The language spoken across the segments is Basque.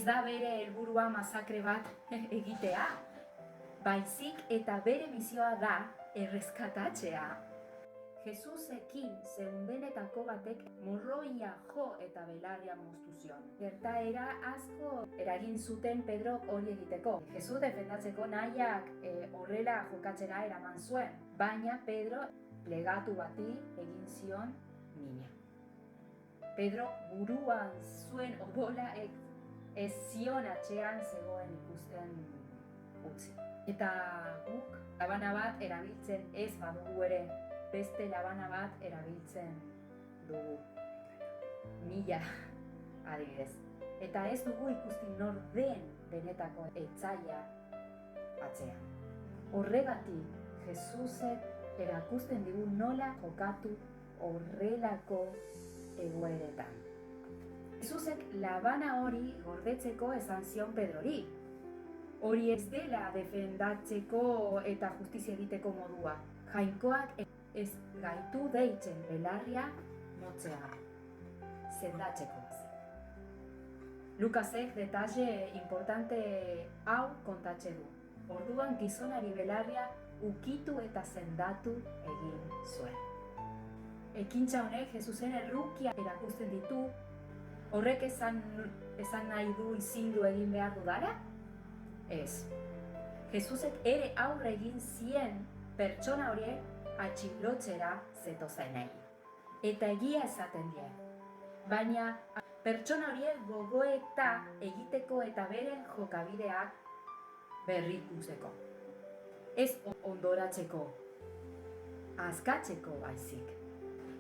Ez da bere helburua masakre bat egitea, baizik eta bere misioa da erreskatatzea. Jesusekin zeundenetako batek morroia jo eta belarria moztu zion. Gertaera asko eragin zuten Pedrok hori egiteko. Jesus defendatzeko nahiak horrela jokatzera eraman zuen, baina Pedro legatu bati egin zion mina. Pedro buruan zuen odola ez zion atzean zegoen ikusten utzi. Eta guk labana bat erabiltzen ez badugu ere, beste labana bat erabiltzen dugu. Mila, adibidez. Eta ez dugu ikusti nor den benetako etsaia atzean. Horregatik, Jesusek erakusten digu nola jokatu horrelako egoeretan. Jesusek labana hori gordetzeko esan zion Pedrori. Hori ez dela defendatzeko eta justizia egiteko modua. Jainkoak ez gaitu deitzen belarria motzea, sendatzeko. Lukasek detalle importante hau kontatze du. Orduan gizonari belarria ukitu eta sendatu egin zuen. Ekintza honek Jesusen errukia erakusten ditu. Horrek esan nahi du izindu egin behar dudala? Ez. Jesusek ere aurre egin zien pertsona horiek atxilotzera zetozenei. Eta egia esaten die. Baina pertsona horiek gogoeta egiteko eta beren jokabideak berrikuzeko. Ez ondoratzeko, askatzeko baizik.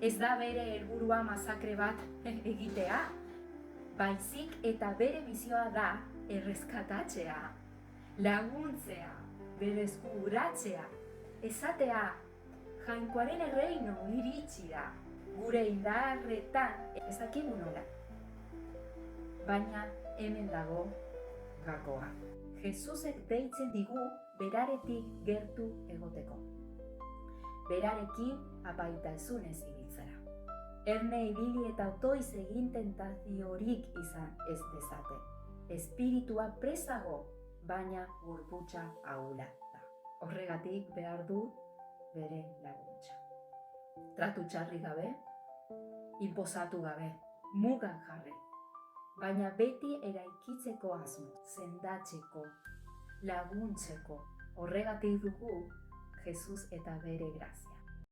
Ez da bere helburua masakre bat egitea, baizik eta bere misioa da erreskatatzea, laguntzea, berreskuratzea, esatea jainkoaren erreino iritsi da, gure indarretan ez dakigu nola. Baina hemen dago gakoa. Jesusek deitzen digu beraretik gertu egoteko. Berarekin apaitasunez ibiltzera. Erne ibili eta otoiz egin tentaziorik izan ez dezate. Espiritua presago, baina gorputza ahula da. Horregatik behar du bere laguntza. Tratu txarri gabe, inposatu gabe, mugan jarri. Baina beti eraikitzeko asmo, sendatzeko, laguntzeko. Horregatik dugu Jesus eta bere grazia.